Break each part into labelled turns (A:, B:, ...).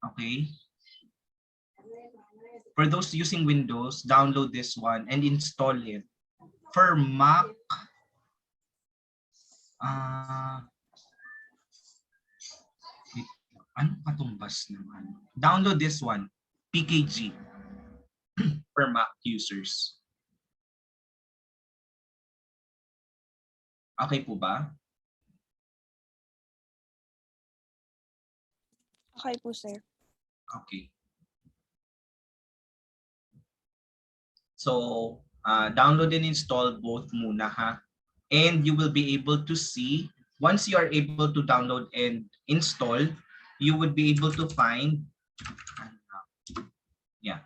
A: Okay. For those using Windows, download this one and install it. For Mac, ano katumbas naman? Download this one, PKG, for Mac users. Okay po ba?
B: Okay po, sir.
A: Okay. So, download and install both muna ha. And you will be able to see, once you are able to download and install, you would be able to find,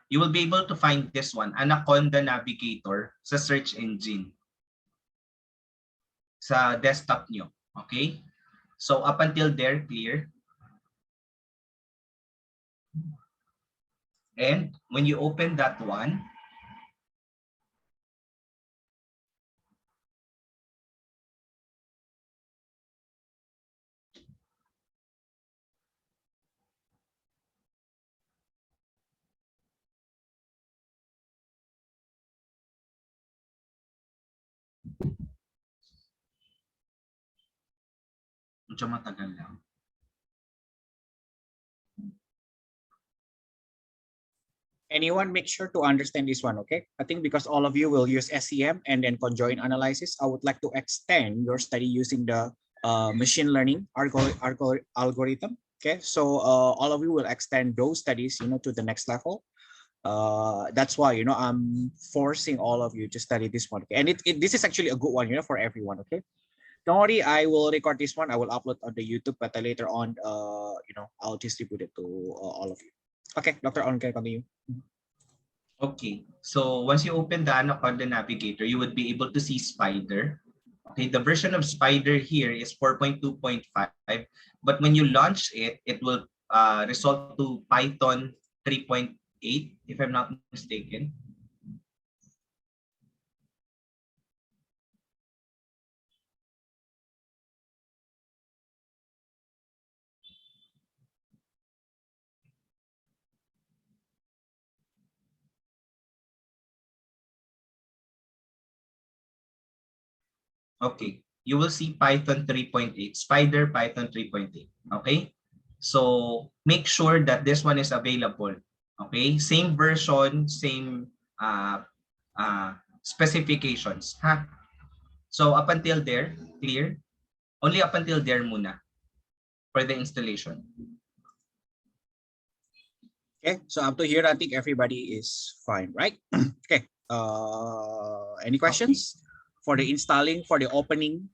A: you will be able to find this one, Anaconda Navigator sa search engine sa desktop nyo. Okay? So, up until there, clear? And when you open that one, medyo matagal lang.
C: Anyone make sure to understand this one, okay? I think because all of you will use SEM and then conjoint analysis, I would like to extend your study using the machine learning algorithm. Okay, so all of you will extend those studies, to the next level. That's why, I'm forcing all of you to study this one. Okay? And this is actually a good one, for everyone. Okay. Don't worry, I will record this one. I will upload on the YouTube, but later on, I'll distribute it to all of you. Okay, Dr. On, can I continue?
A: Okay, so once you open the Anaconda Navigator, you would be able to see Spider. Okay, the version of Spider here is 4.2.5, but when you launch it, it will result to Python 3.8, if I'm not mistaken. Okay, you will see Python 3.8, Spider Python 3.8. Okay, so make sure that this one is available. Okay, same version, same specifications. Ha? So up until there, clear? Only up until there muna for the installation.
C: Okay, so up to here, I think everybody is fine, right? Okay. Any questions for the installing, for the opening?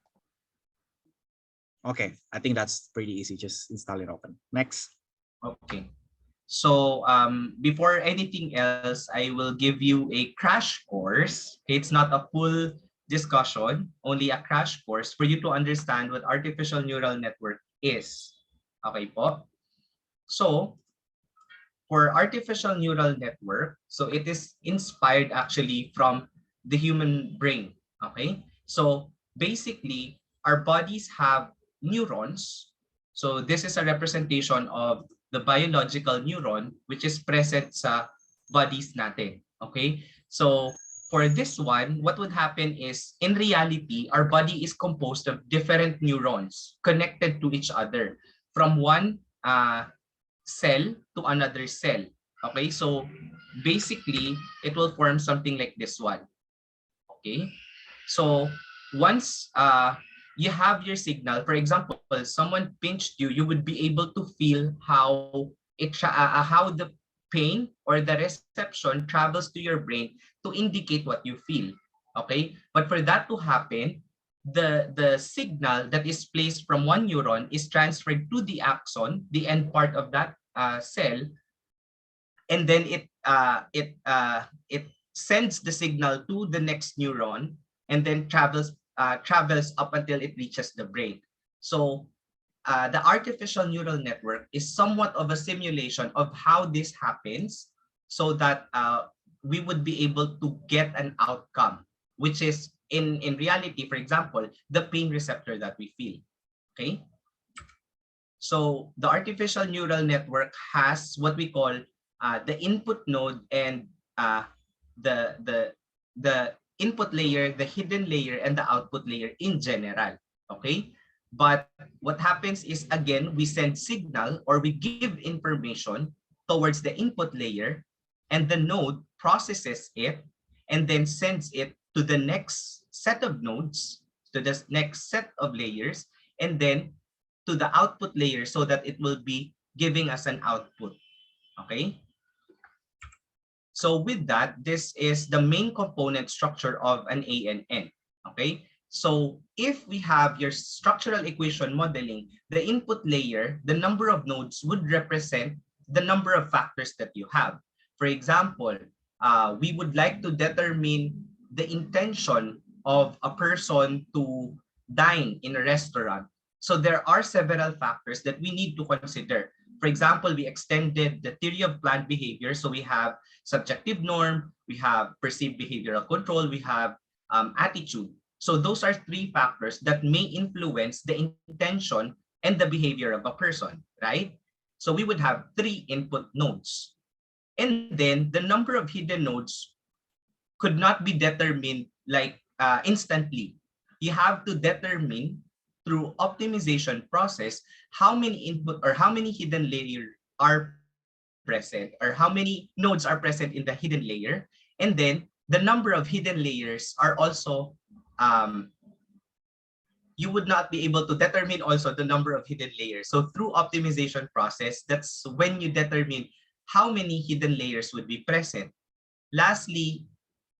C: Okay, I think that's pretty easy. Just install it, open. Next.
A: Okay. So before anything else, I will give you a crash course. It's not a full discussion, only a crash course for you to understand what artificial neural network is. Okay po? So for artificial neural network, so it is inspired actually from the human brain. Okay? So basically, our bodies have neurons. So this is a representation of the biological neuron which is present sa bodies natin. Okay? So for this one, what would happen is, in reality, our body is composed of different neurons connected to each other from one cell to another cell. Okay, so basically, it will form something like this one. Okay, so once you have your signal, for example, someone pinched you, you would be able to feel how the pain or the reception travels to your brain to indicate what you feel. Okay, but for that to happen, the signal that is placed from one neuron is transferred to the axon, the end part of that cell, and then it sends the signal to the next neuron, and then travels up until it reaches the brain. So the artificial neural network is somewhat of a simulation of how this happens, so that we would be able to get an outcome, which is in reality, for example, the pain receptor that we feel. Okay. So the artificial neural network has what we call the input node and the the the input layer, the hidden layer, and the output layer in general. Okay, but what happens is, again, we send signal or we give information towards the input layer, and the node processes it and then sends it to the next set of nodes, to the next set of layers, and then to the output layer so that it will be giving us an output. Okay, so with that, this is the main component structure of an ANN. Okay, so if we have your structural equation modeling, the input layer, the number of nodes would represent the number of factors that you have. For example, we would like to determine the intention of a person to dine in a restaurant. So there are several factors that we need to consider. For example, we extended the theory of planned behavior. So we have subjective norm, we have perceived behavioral control, we have attitude. So those are three factors that may influence the intention and the behavior of a person, right? So we would have three input nodes. And then the number of hidden nodes could not be determined like instantly. You have to determine through optimization process how many input or how many hidden layer are present, or how many nodes are present in the hidden layer. And then the number of hidden layers are also you would not be able to determine also the number of hidden layers. So through optimization process, that's when you determine how many hidden layers would be present. Lastly,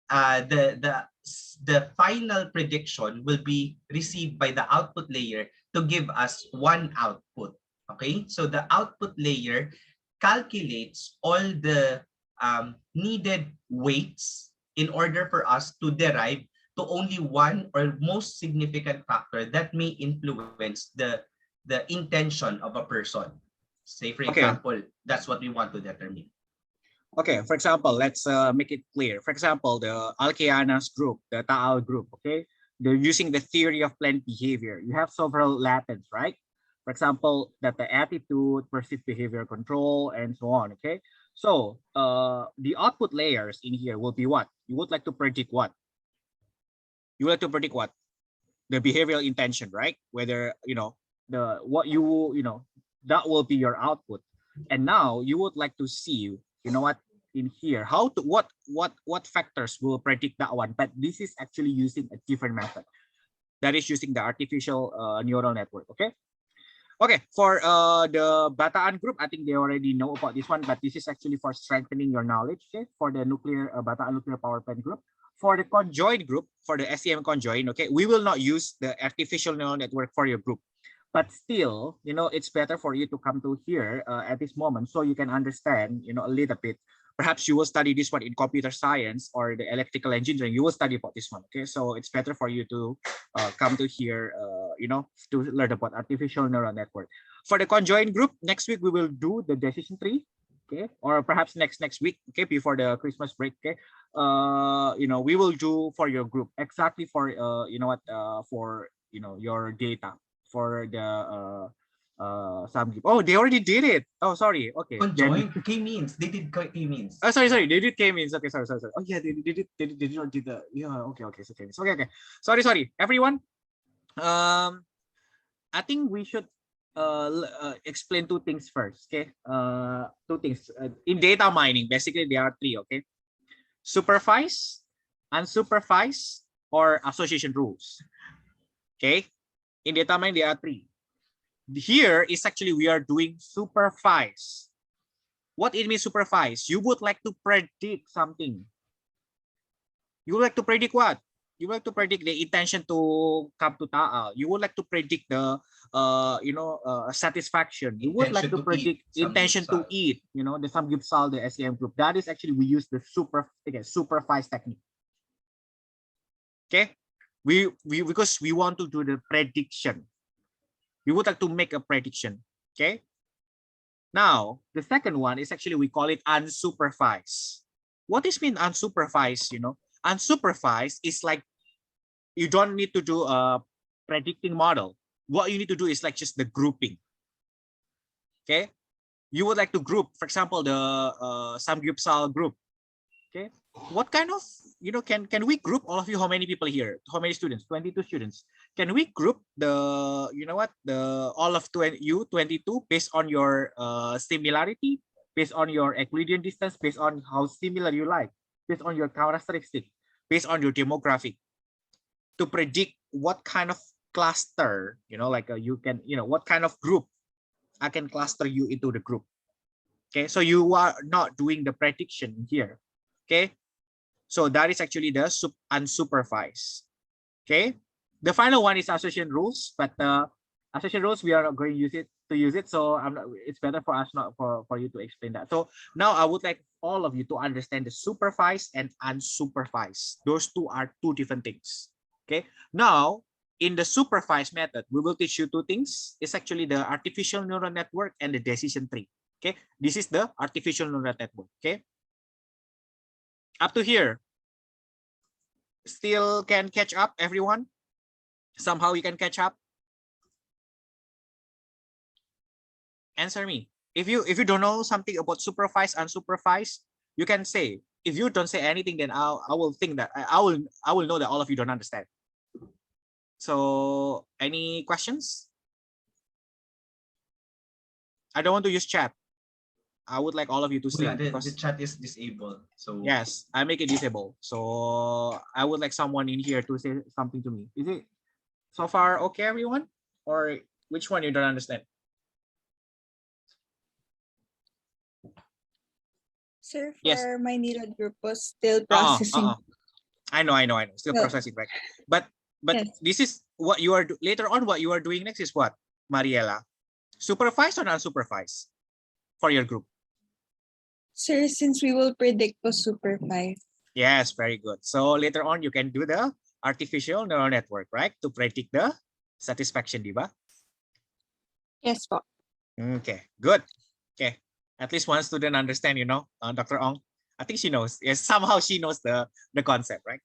A: the final prediction will be received by the output layer to give us one output. Okay, so the output layer calculates all the needed weights in order for us to derive to only one or most significant factor that may influence the intention of a person. Say, for
C: Okay.
A: example, that's what we want to determine.
C: Okay, for example, let's make it clear. For example, the Alkeanas group, the Taal group, okay? They're using the theory of planned behavior. You have several latents, right? For example, that the attitude, perceived behavior control, and so on, okay? So the output layers in here will be what? You would like to predict what? You would like to predict what? The behavioral intention, right? Whether, the what that will be your output. And now you would like to see, what in here, how to what factors will predict that one. But this is actually using a different method. That is using the artificial neural network. Okay, for the Bataan group, I think they already know about this one, but this is actually for strengthening your knowledge. Okay, for the Bataan nuclear power plant group. For the conjoined group, for the SEM conjoined, okay, we will not use the artificial neural network for your group. But still, it's better for you to come to here at this moment so you can understand, a little bit. Perhaps you will study this one in computer science or the electrical engineering. You will study about this one. Okay, so it's better for you to come to here, to learn about artificial neural network. For the conjoined group, next week we will do the decision tree. Okay, or perhaps next week. Okay, before the Christmas break. Okay, we will do for your group exactly for for your data for the some group. Oh, they already did it. Oh, sorry. Okay, then
A: Conjoined K-means. They did K-means.
C: oh, sorry. They did K-means. Okay, sorry. Oh, yeah, they did it. They did not did the okay. So K-means. Okay. Sorry. Everyone. I think we should explain two things first. Okay. Two things in data mining. Basically, there are three. Okay. Supervised, unsupervised, or association rules. Okay. In data mining, there are three. Here is actually we are doing supervised. What it means supervised? You would like to predict something. You would like to predict what? You would like to predict the intention to come to Taal. You would like to predict the satisfaction. You would like to predict intention to eat. The Samgyeopsal, the SEM group. That is actually we use the supervised technique. Okay, we because we want to do the prediction. We would like to make a prediction. Okay. Now, the second one is actually we call it unsupervised. What is mean unsupervised? Unsupervised is like you don't need to do a predicting model. What you need to do is like just the grouping. Okay, you would like to group, for example, the samgyeopsal group. Okay, what kind of, can we group all of you? How many people here? How many students? 22 students. Can we group the, the all of 22 based on your similarity, based on your Euclidean distance, based on how similar you like, based on your characteristic, based on your demographic, to predict what kind of cluster, like you can, what kind of group I can cluster you into the group. Okay, so you are not doing the prediction here. Okay, so that is actually the unsupervised. Okay, the final one is association rules, but association rules we are not going to use it. So it's better for us not for you to explain that. So now I would like all of you to understand the supervised and unsupervised. Those two are two different things. Okay, now in the supervised method, we will teach you two things. It's actually the artificial neural network and the decision tree. Okay, this is the artificial neural network. Okay, up to here, still can catch up, everyone? Somehow you can catch up? Answer me. If you don't know something about supervised, unsupervised, you can say. If you don't say anything, then I will think that I will know that all of you don't understand. So any questions? I don't want to use chat. I would like all of you to say,
A: Yeah, the
C: because
A: chat is disabled. So
C: yes, I make it disable. So I would like someone in here to say something to me. Is it so far okay, everyone? Or which one you don't understand?
B: Sir,
C: Yes.
B: for my needed group was still
C: Uh-uh,
B: processing.
C: uh-uh. I know. Still
B: Well,
C: processing, right? But
B: yes.
C: this is what you are later on. What you are doing next is what, Mariela? Supervised or unsupervised for your group?
B: Sir, since we will predict to supervise.
C: Yes, very good. So later on, you can do the artificial neural network, right, to predict the satisfaction, diba?
B: Yes po.
C: Okay, good. Okay, at least one student understand. Dr. Ong. I think she knows. Yes, somehow she knows the concept, right?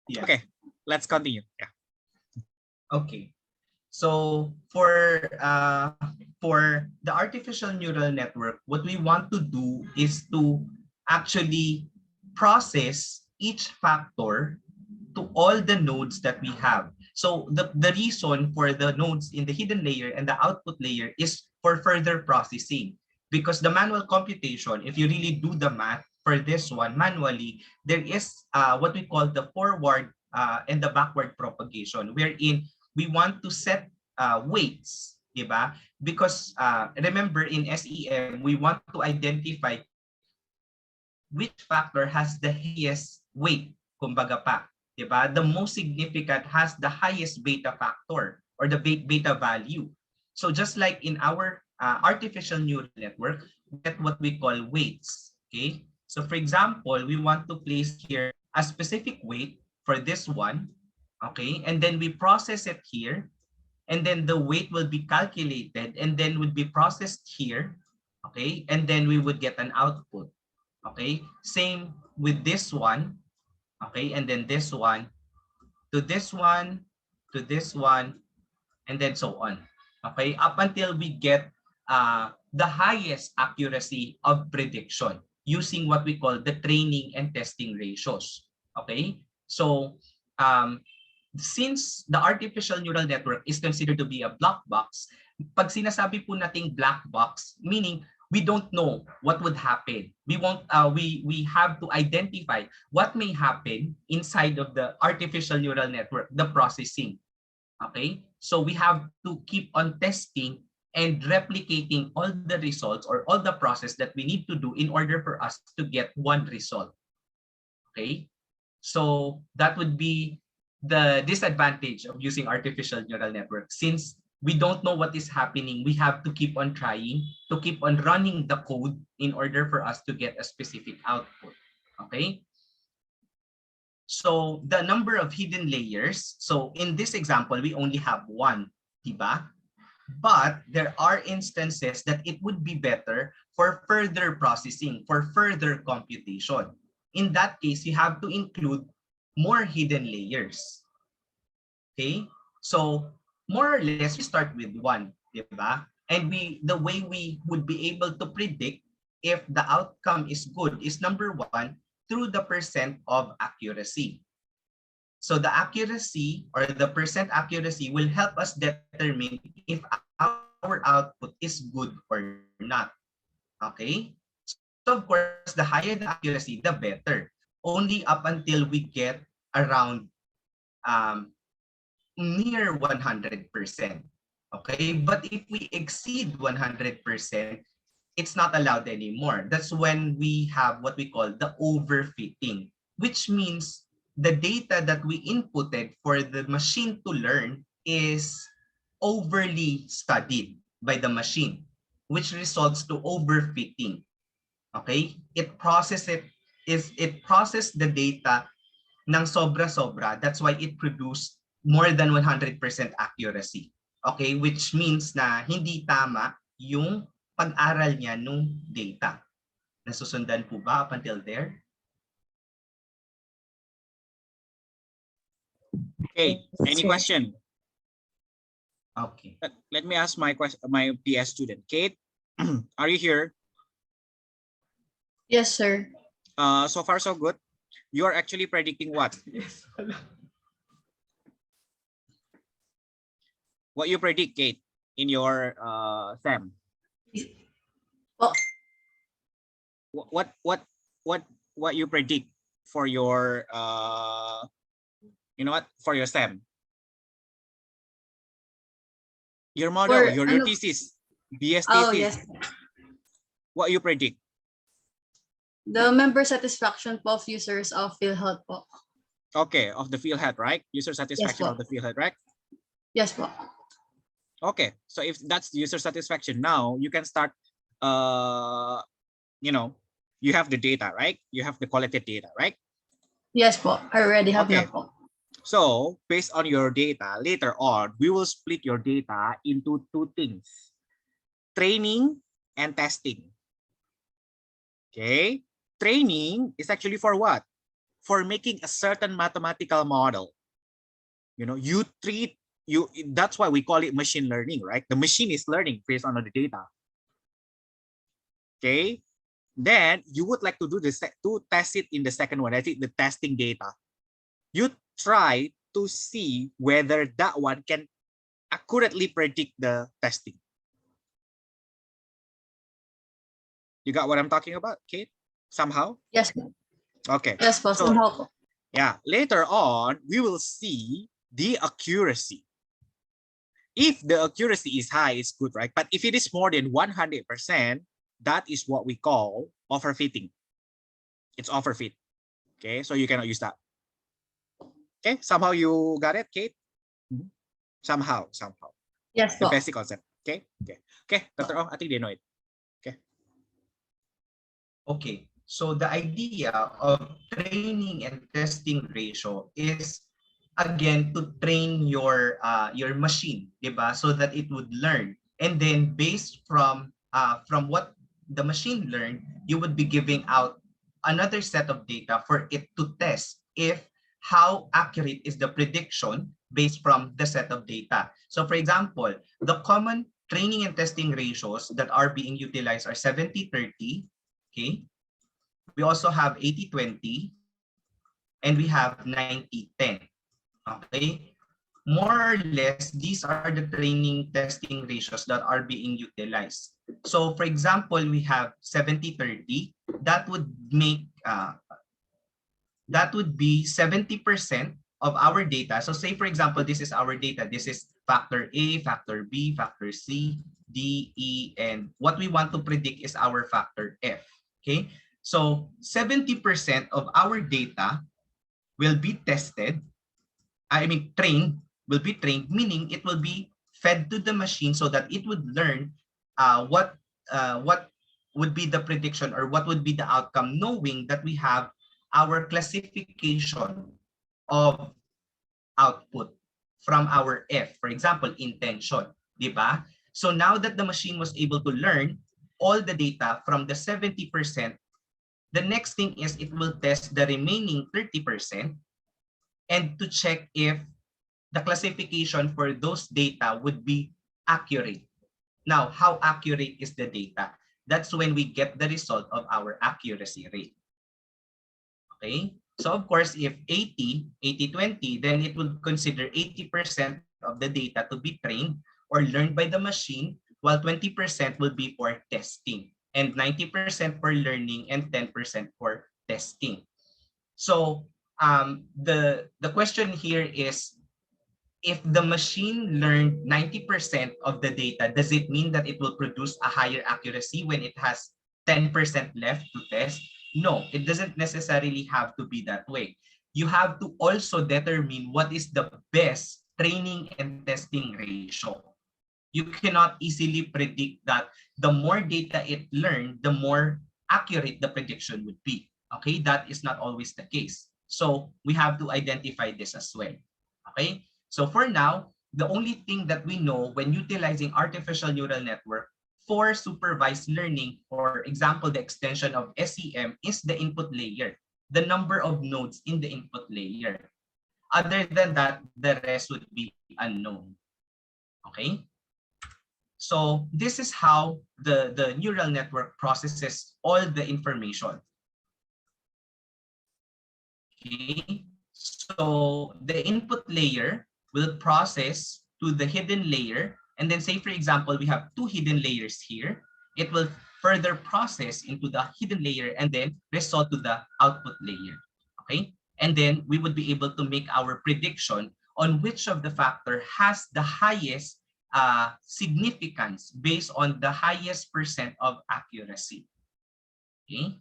A: yeah.
C: Okay, let's continue. Yeah.
A: Okay. So for the artificial neural network, what we want to do is to actually process each factor to all the nodes that we have. So the reason for the nodes in the hidden layer and the output layer is for further processing. Because the manual computation, if you really do the math for this one manually, there is what we call the forward and the backward propagation, wherein we want to set weights, diba? Because remember in SEM, we want to identify which factor has the highest weight, kumbaga pa, diba? The most significant has the highest beta factor or the beta value. So just like in our artificial neural network, we get what we call weights, okay? So for example, we want to place here a specific weight for this one, okay? And then we process it here, and then the weight will be calculated and then would be processed here, okay? And then we would get an output. Okay, same with this one. Okay, and then this one to this one to this one, and then so on. Okay, up until we get the highest accuracy of prediction using what we call the training and testing ratios. Okay, so since the artificial neural network is considered to be a black box, pag sinasabi po nating black box, meaning we don't know what would happen. We have to identify what may happen inside of the artificial neural network, the processing. Okay? So we have to keep on testing and replicating all the results or all the process that we need to do in order for us to get one result. Okay? So that would be the disadvantage of using artificial neural network. Since we don't know what is happening, we have to keep on trying, to keep on running the code in order for us to get a specific output. Okay? So the number of hidden layers, so in this example, we only have one, diba? But there are instances that it would be better for further processing, for further computation. In that case, you have to include more hidden layers. Okay? So more or less, we start with one, diba? And the way we would be able to predict if the outcome is good is number one, through the percent of accuracy. So the accuracy or the percent accuracy will help us determine if our output is good or not. Okay? So of course, the higher the accuracy, the better. Only up until we get around um, near 100%. Okay? But if we exceed 100%, it's not allowed anymore. That's when we have what we call the overfitting, which means the data that we inputted for the machine to learn is overly studied by the machine, which results to overfitting. Okay? It process the data ng sobra-sobra. That's why it produced more than 100% accuracy. Okay? Which means na hindi tama yung pag-aral niya nung data. Nasusundan po ba up until there?
C: Okay, any
B: Sir.
C: question?
A: Okay.
C: Let me ask my PS student. Kate, are you here?
B: Yes, sir.
C: So far so good. You are actually predicting what?
A: Yes.
C: What you predict, Kate, in your SEM?
B: Oh,
C: What you predict for your you know what, for your SEM? Your model,
B: For
C: your
B: ano?
C: thesis, BS
B: Oh,
C: thesis.
B: yes.
C: What you predict?
B: The member satisfaction po of users of PhilHealth po.
C: Okay, of the field head, right? User satisfaction
B: po.
C: of the field head, right?
B: Yes po.
C: Okay, so if that's user satisfaction, now you can start, you know, you have the data, right? You have the qualitative data, right?
B: Yes po. I already have
C: Okay.
B: na po.
C: So based on your data, later on, we will split your data into two things, training and testing. Okay, training is actually for what? For making a certain mathematical model. You know, that's why we call it machine learning, right? The machine is learning based on the data. Okay, then you would like to do this to test it in the second one. I think the testing data. You try to see whether that one can accurately predict the testing. You got what I'm talking about, Kate? Somehow?
B: Yes po.
C: Okay.
B: Yes po.
C: So,
B: Somehow po.
C: yeah, later on, we will see the accuracy. If the accuracy is high, it's good, right? But if it is more than 100%, that is what we call overfitting. It's overfit. Okay, so you cannot use that. Okay, somehow you got it, Kate? Somehow.
B: Yes
C: The
B: po.
C: basic concept. Okay. Dr. Ong, I think they know it.
A: Okay. So the idea of training and testing ratio is again to train your machine, diba? So that it would learn. And then based from what the machine learned, you would be giving out another set of data for it to test if how accurate is the prediction based from the set of data. So for example, the common training and testing ratios that are being utilized are 70-30, okay? We also have 80-20, and we have 90-10. Okay? More or less, these are the training testing ratios that are being utilized. So for example, we have 70-30. That would make that would be 70% of our data. So say for example, this is our data. This is factor A, factor B, factor C, D, E, and what we want to predict is our factor F. Okay? So 70% of our data will be tested, trained, will be trained, meaning it will be fed to the machine so that it would learn what would be the prediction or what would be the outcome, knowing that we have our classification of output from our F. For example, intention, di ba? So now that the machine was able to learn all the data from the 70%, the next thing is it will test the remaining 30% and to check if the classification for those data would be accurate. Now, how accurate is the data? That's when we get the result of our accuracy rate. Okay? So of course, if 80, 20, then it would consider 80% of the data to be trained or learned by the machine, while 20% will be for testing, and 90% for learning, and 10% for testing. So the question here is, if the machine learned 90% of the data, does it mean that it will produce a higher accuracy when it has 10% left to test? No, it doesn't necessarily have to be that way. You have to also determine what is the best training and testing ratio. You cannot easily predict that the more data it learned, the more accurate the prediction would be. Okay, that is not always the case. So we have to identify this as well. Okay, so for now, the only thing that we know when utilizing artificial neural network for supervised learning, for example, the extension of SEM, is the input layer, the number of nodes in the input layer. Other than that, the rest would be unknown. Okay? So this is how the neural network processes all the information. Okay, so the input layer will process to the hidden layer, and then say for example we have two hidden layers here. It will further process into the hidden layer and then result to the output layer. Okay, and then we would be able to make our prediction on which of the factor has the highest significance based on the highest percent of accuracy. Okay.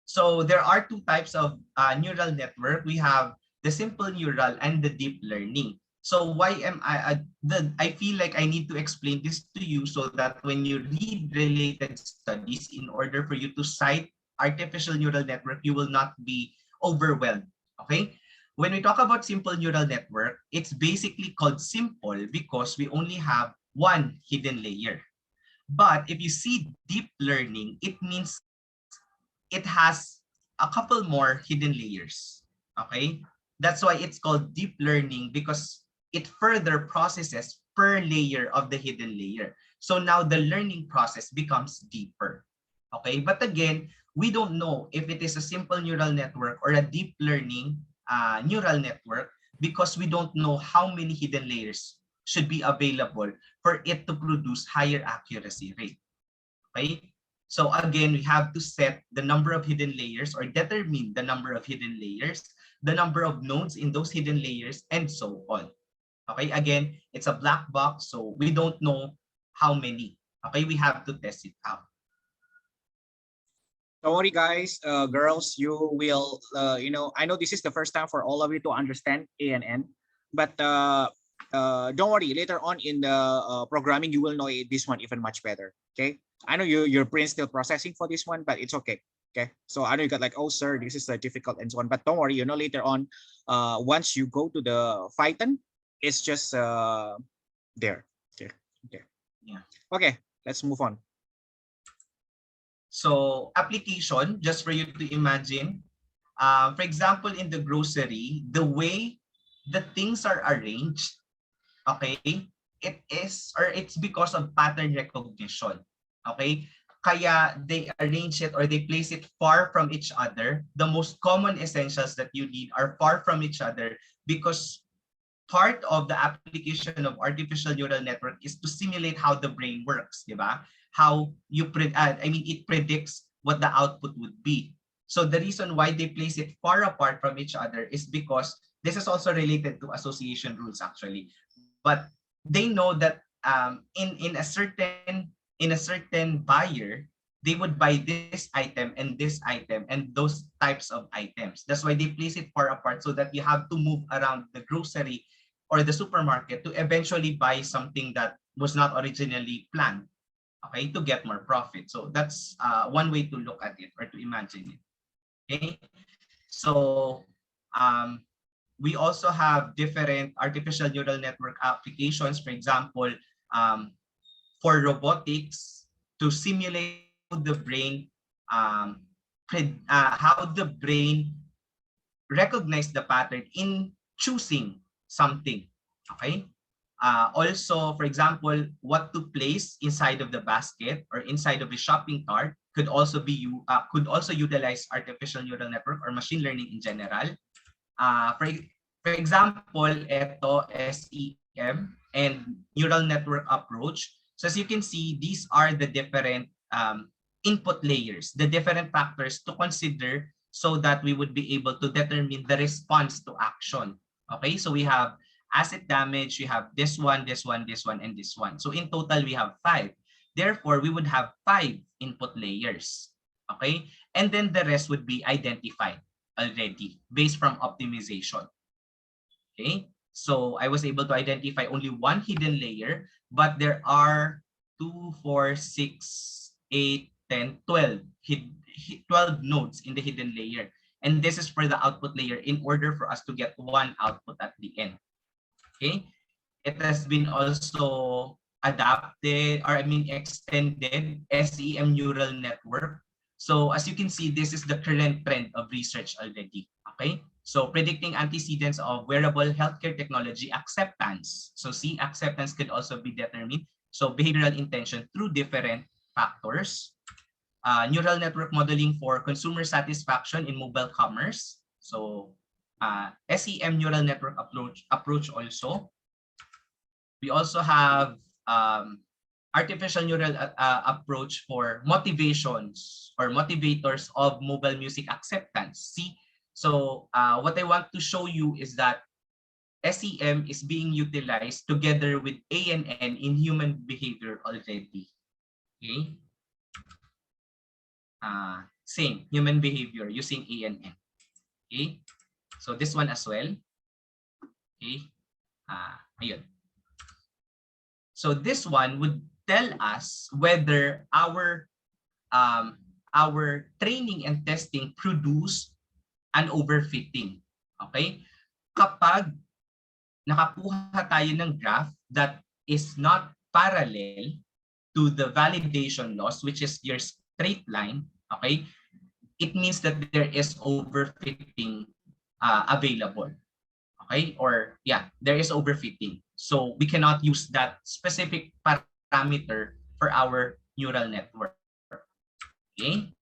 A: So there are two types of neural network. We have the simple neural and the deep learning. So why am I feel like I need to explain this to you so that when you read related studies, in order for you to cite artificial neural network, you will not be overwhelmed. Okay? When we talk about simple neural network, it's basically called simple because we only have one hidden layer. But if you see deep learning, it means it has a couple more hidden layers. Okay, that's why it's called deep learning, because it further processes per layer of the hidden layer. So now the learning process becomes deeper. Okay, but again, we don't know if it is a simple neural network or a deep learning neural network, because we don't know how many hidden layers should be available for it to produce higher accuracy rate. Okay, so again, we have to set the number of hidden layers or determine the number of hidden layers, the number of nodes in those hidden layers, and so on. Okay, again, it's a black box, so we don't know how many. Okay, we have to test it out.
C: Don't worry, guys, girls, you will, I know this is the first time for all of you to understand ANN, but don't worry, later on in the programming, you will know this one even much better, okay? I know your brain's still processing for this one, but it's okay. Okay, so I know you got like, oh sir, this is difficult and so on, but don't worry, later on, once you go to the Python, it's just there. Okay.
A: Yeah.
C: Okay, let's move on.
A: So application, just for you to imagine, for example, in the grocery, the way the things are arranged, okay, it's because of pattern recognition. Okay, kaya they arrange it or they place it far from each other. The most common essentials that you need are far from each other, because part of the application of artificial neural network is to simulate how the brain works, di ba? How you it predicts what the output would be. So the reason why they place it far apart from each other is because this is also related to association rules actually. But they know that in a certain buyer, they would buy this item and those types of items. That's why they place it far apart, so that you have to move around the grocery or the supermarket to eventually buy something that was not originally planned, okay, to get more profit. So that's one way to look at it or to imagine it. Okay, so we also have different artificial neural network applications. For example, for robotics, to simulate how the brain recognize the pattern in choosing something. Okay, Also, for example, what to place inside of the basket or inside of the shopping cart could also utilize artificial neural network or machine learning in general. For example, ito SEM and neural network approach. So as you can see, these are the different input layers, the different factors to consider so that we would be able to determine the response to action. Okay, so we have asset damage, we have this one, this one, this one, and this one. So in total, we have 5. Therefore, we would have 5 input layers. Okay, and then the rest would be identified already based from optimization. Okay, so I was able to identify only one hidden layer, but there are 2, 4, 6, 8, 10, 12 12 nodes in the hidden layer. And this is for the output layer in order for us to get one output at the end. Okay, it has been also adapted, or I mean extended, SEM neural network. So as you can see, this is the current trend of research already. Okay, so predicting antecedents of wearable healthcare technology acceptance. So see, acceptance could also be determined. So behavioral intention through different factors. Neural network modeling for consumer satisfaction in mobile commerce. So SEM neural network approach also. We also have artificial neural approach for motivations or motivators of mobile music acceptance. See, so what I want to show you is that SEM is being utilized together with ANN in human behavior already. Okay. Same, human behavior using ANN. Okay. So this one as well. Okay. Ayun. So this one would tell us whether our training and testing produce an overfitting. Okay? Kapag nakakuha tayo ng graph that is not parallel to the validation loss, which is your straight line, okay, it means that there is overfitting available. Okay, or yeah, there is overfitting. So we cannot use that specific parameter for our neural network. Okay.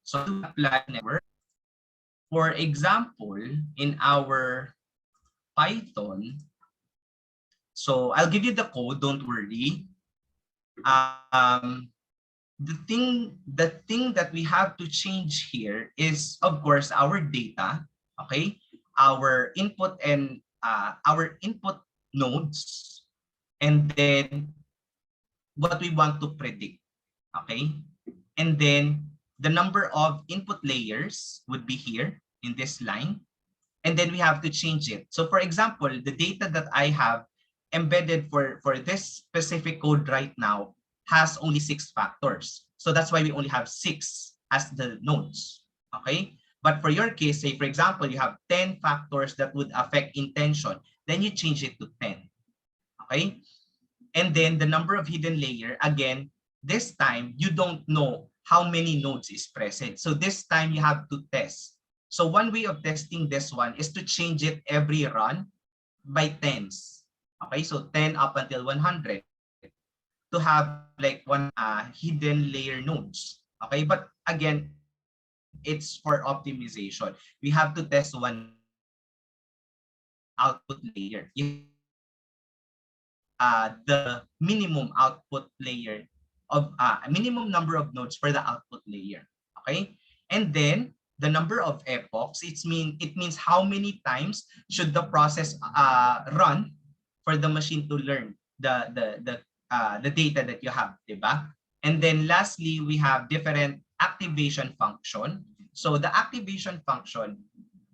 A: So to apply network, for example, in our Python, so I'll give you the code, don't worry. The thing that we have to change here is, of course, our data. Okay, our input and our input nodes, and then what we want to predict. Okay, and then the number of input layers would be here in this line, and then we have to change it. So for example, the data that I have embedded for this specific code right now has only 6 factors. So that's why we only have 6 as the nodes. Okay, but for your case, say for example, you have 10 factors that would affect intention, then you change it to 10. Okay, and then the number of hidden layer, again, this time you don't know how many nodes is present. So this time you have to test. So one way of testing this one is to change it every run by tens. Okay, so 10 up until 100 to have like one hidden layer nodes. Okay, but again, it's for optimization. We have to test one output layer. You have to the minimum output layer of a minimum number of nodes for the output layer. Okay, and then the number of epochs. It means how many times should the process run for the machine to learn the data that you have, diba? And then lastly, we have different activation function. So the activation function,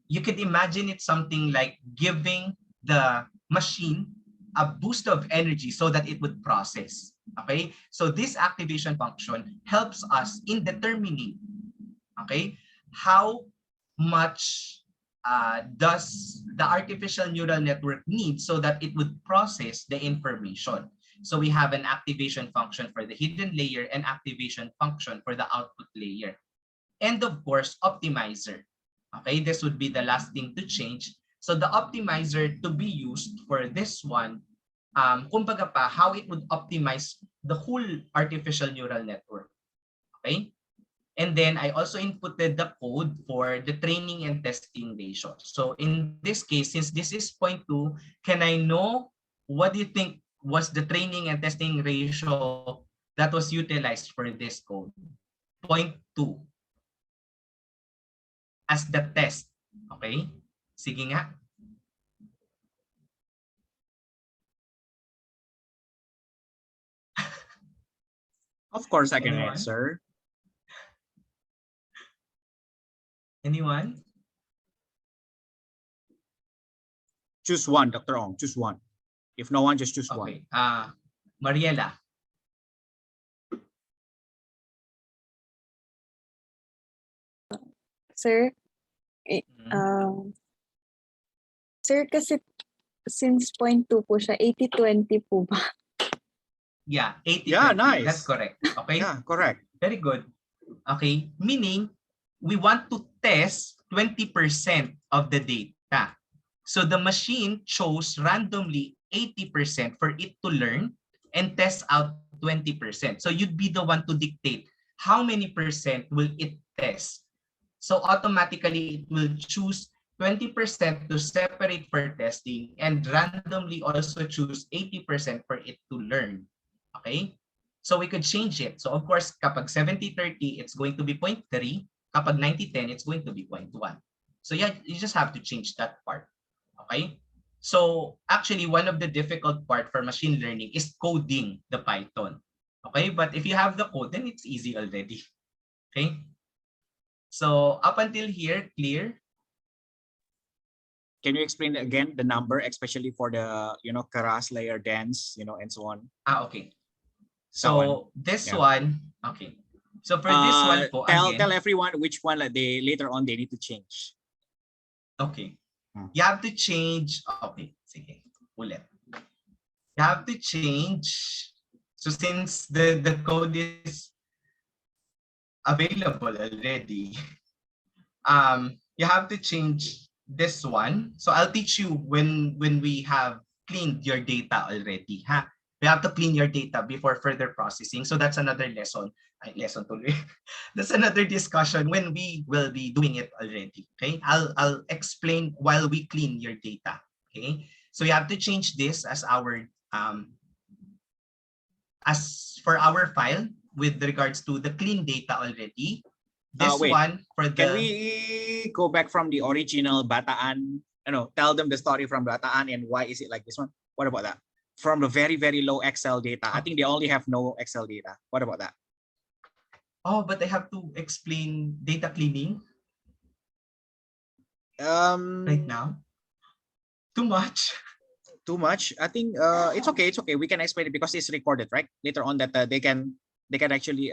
A: you could imagine it something like giving the machine a boost of energy so that it would process. Okay, so this activation function helps us in determining, okay, how much does the artificial neural network need so that it would process the information. So we have an activation function for the hidden layer and activation function for the output layer. And of course, optimizer. Okay, this would be the last thing to change. So the optimizer to be used for this one, kumbaga pa, how it would optimize the whole artificial neural network. Okay? And then I also inputted the code for the training and testing ratio. So in this case, since this is 0.2, can I know what do you think was the training and testing ratio that was utilized for this code? 0.2 as the test. Okay? Sige nga.
C: Of course, I can
A: Anyone?
C: answer.
A: Anyone?
C: Choose one, Dr. Ong. Choose one. If no one, just choose one.
A: Okay. Mariela.
D: Sir,
A: Mhm.
D: sir, kasi since 0.2 po siya, 80-20 po ba?
A: Yeah, 80-20.
C: Yeah, nice.
A: That's correct. Okay?
C: Yeah, correct.
A: Very good. Okay? Meaning, we want to test 20% of the data. So the machine chose randomly 80% for it to learn and test out 20%. So you'd be the one to dictate how many percent will it test. So automatically it will choose 20% to separate for testing and randomly also choose 80% for it to learn. Okay? So we could change it. So of course, kapag 70-30, it's going to be 0.3. Kapag 90-10, it's going to be 0.1. So yeah, you just have to change that part. Okay? So actually, one of the difficult part for machine learning is coding the Python. Okay? But if you have the code, then it's easy already. Okay? So up until here, clear?
C: Can you explain again the number, especially for the Keras layer dense, and so on?
A: Okay.
C: That one.
A: So this
C: Yeah.
A: one, okay. So for this one po,
C: tell
A: again,
C: everyone which one they later on they need to change.
A: okay.
C: Hmm.
A: You have to change, okay, sige, ulit. You have to change, so since the code is available already, you have to change this one. So I'll teach you when we have cleaned your data already. Ha? You have to clean your data before further processing. So that's another lesson. Lesson tuloy. That's another discussion when we will be doing it already. Okay, I'll explain while we clean your data. Okay, so you have to change this as for our file with regards to the clean data already. This
C: Wait.
A: one for the.
C: Can we go back from the original Bataan? Tell them the story from Bataan and why is it like this one? What about that? From the very, very low Excel data. I think they only have no Excel data. What about that?
A: Oh, but I have to explain data cleaning right now. Too much.
C: Too much. I think it's okay. It's okay. We can explain it because it's recorded, right? Later on that they can actually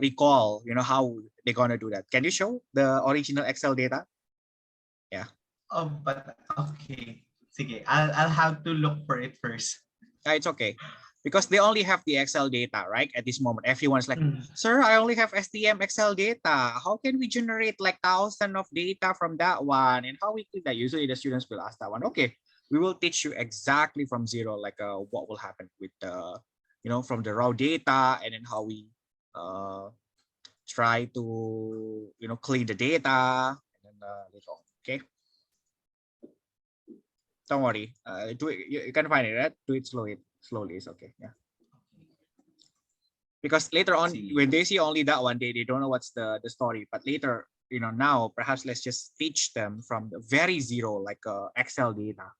C: recall, how they're gonna do that. Can you show the original Excel data? Yeah.
A: Oh, but okay. Sige, I'll have to look for it first.
C: It's okay. Because they only have the Excel data, right? At this moment, everyone's like,
A: Mm.
C: sir, I only have STM Excel data. How can we generate like 1,000 of data from that one? And how we do that? Usually the students will ask that one. Okay, we will teach you exactly from zero, like what will happen with the, from the raw data and then how we try to, clean the data and then later on. Okay. Don't worry. Do it. You can find it, right? Do it slowly. Slowly is okay. Yeah. Because later on, when they see only that one, they don't know what's the story. But later, now perhaps let's just teach them from the very zero, like Excel data.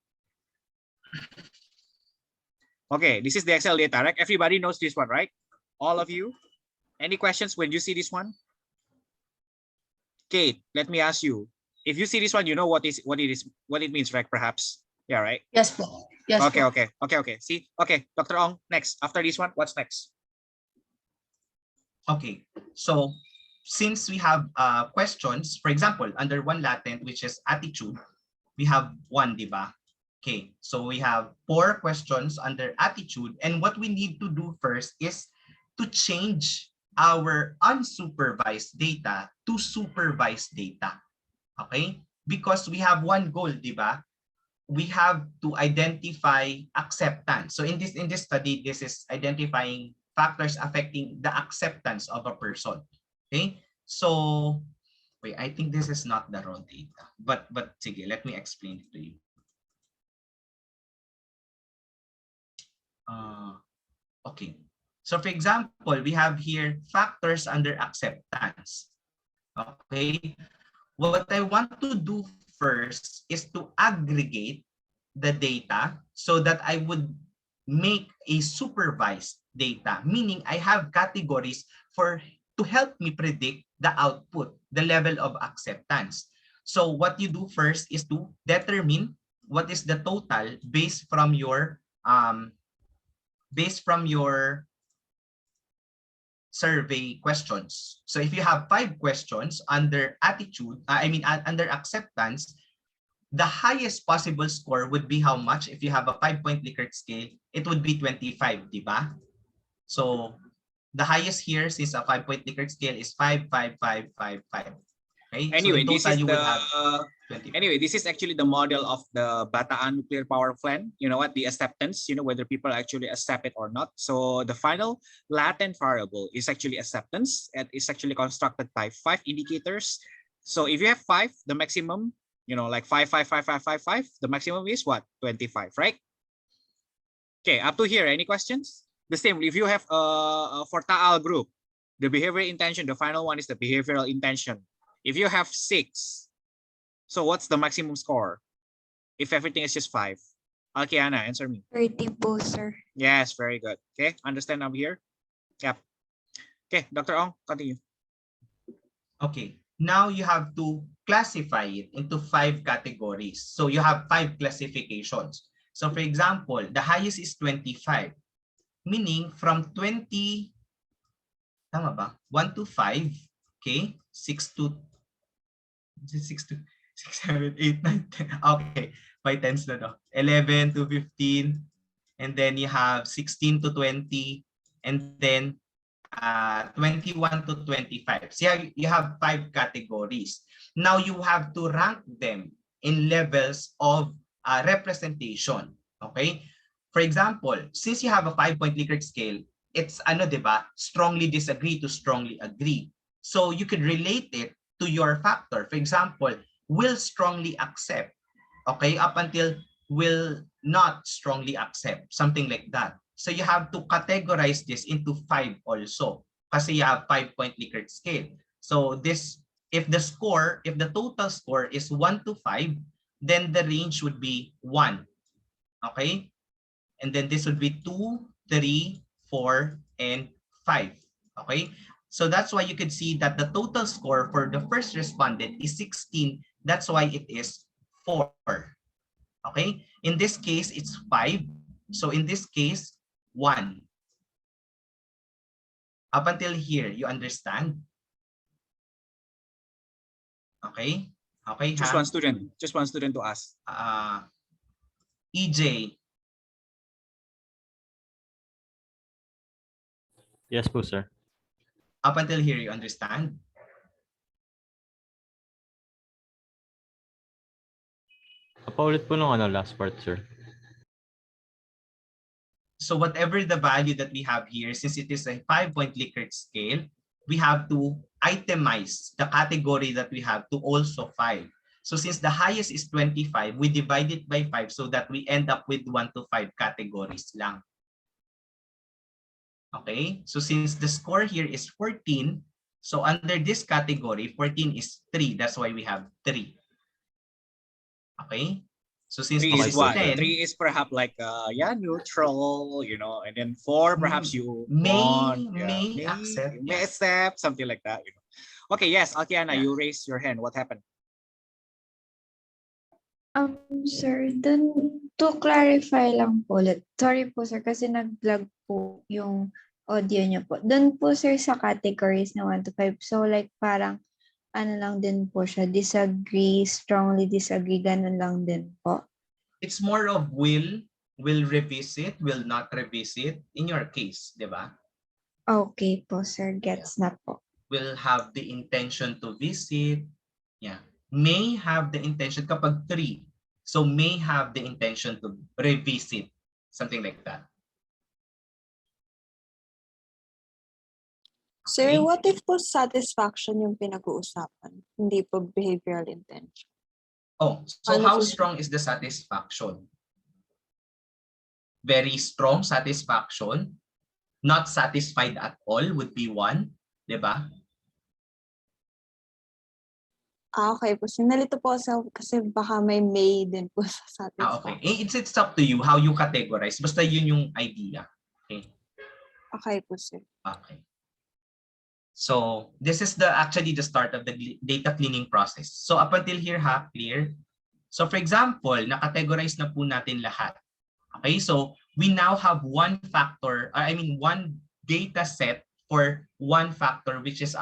C: Okay, this is the Excel data, right? Everybody knows this one, right? All of you. Any questions when you see this one? Kate, let me ask you. If you see this one, you know what it means, right? Perhaps. Yeah, right?
B: Yes po. Yes
C: Okay,
B: po.
C: okay. See, okay, Dr. Ong, next. After this one, what's next?
A: Okay, so since we have questions, for example, under one latent, which is attitude, we have one, di ba? Okay, so we have 4 questions under attitude, and what we need to do first is to change our unsupervised data to supervised data. Okay? Because we have one goal, di ba? we have to identify acceptance. So in this study, this is identifying factors affecting the acceptance of a person. Okay? So wait, I think this is not the raw data. But sige, let me explain it to you. Okay. So for example, we have here factors under acceptance. Okay. What I want to do first is to aggregate the data so that I would make a supervised data, meaning I have categories to help me predict the output, the level of acceptance. So what you do first is to determine what is the total based from your survey questions. So if you have 5 questions under attitude, under acceptance, the highest possible score would be how much? If you have a 5-point Likert scale, it would be 25, di ba? So the highest here, since a 5-point Likert scale, is 5, 5, 5, 5, 5. Okay?
C: Anyway,
A: so in
C: this
A: total,
C: is
A: you
C: the
A: would have 25.
C: anyway, this is actually the model of the Bataan nuclear power plant. You know what? The acceptance, whether people actually accept it or not. So the final latent variable is actually acceptance. It is actually constructed by 5 indicators. So if you have 5, the maximum, like 5, 5, 5, 5, 5, 5, the maximum is what? 25, right? Okay, up to here, any questions? The same, if you have for Taal group, the behavioral intention, the final one is the behavioral intention. If you have 6, so what's the maximum score? If everything is just 5. Alkiana, answer me.
D: 30 po, sir.
C: Yes, very good. Okay, understand up here? Yep. Okay, Dr. Ong, continue.
A: Okay, now you have to classify it into 5 categories. So you have 5 classifications. So for example, the highest is 25, meaning from 20, tama ba? 1 to 5, okay? 6 to 6, 7, 8, 9, 10. Okay, by tens na no. 11 to 15, and then you have 16 to 20, and then 21 to 25. So you have 5 categories. Now you have to rank them in levels of representation. Okay? For example, since you have a 5-point Likert scale, it's diba? Strongly disagree to strongly agree. So you could relate it to your factor. For example, will strongly accept. Okay? Up until will not strongly accept. Something like that. So you have to categorize this into 5 also. Kasi you have 5-point Likert scale. So this, if the total score is 1 to 5, then the range would be 1. Okay? And then this would be 2, 3, 4, and 5. Okay? So that's why you could see that the total score for the first respondent is 16. That's why it is 4. Okay? In this case, it's 5. So in this case, 1. Up until here, you understand? Okay? Okay,
C: Just one student. Just one student to ask.
A: EJ.
E: Yes po, sir.
A: Up until here, you understand?
E: Paulit po nung last part, sir.
A: So whatever the value that we have here, since it is a 5-point Likert scale, we have to itemize the category that we have to also 5. So since the highest is 25, we divide it by 5 so that we end up with 1 to 5 categories lang. Okay, so since the score here is 14, so under this category, 14 is 3. That's why we have 3. Okay, so since
C: 3
A: this
C: is
A: is
C: what?
A: 10,
C: 3 is perhaps like neutral, and then 4 perhaps you
A: may accept,
C: may
A: yes.
C: accept, something like that. Okay, yes, Alkiana,
A: Yeah.
C: you raised your hand. What happened?
D: Sir, dun, to clarify lang po ulit. Sorry po, sir, kasi nag-lag po yung audio niyo po. Dun po, sir, sa categories na 1 to 5. So, like, parang, lang din po siya, disagree, strongly disagree, ganun lang din po.
A: It's more of will revisit, will not revisit in your case, di ba?
D: Okay po, sir, gets na po.
A: Will have the intention to visit. Yeah. May have the intention kapag 3. So may have the intention to revisit, something like that.
F: Sir,
A: Okay.
F: what if po satisfaction yung pinag-uusapan? Hindi po behavioral intention.
A: Oh, so
F: Ano
A: how
F: po?
A: strong is the satisfaction? Very strong satisfaction. Not satisfied at all would be one, di ba?
F: Okay po. Sinalito po kasi baka may din po sa
A: Okay.
F: satisfaction.
A: It's up to you how you categorize. Basta yun yung idea. Okay.
F: Okay po, sir.
A: Okay. So this is actually the start of the data cleaning process. So up until here, clear? So for example, na-categorize na po natin lahat. Okay, so we now have one data set for one factor, which is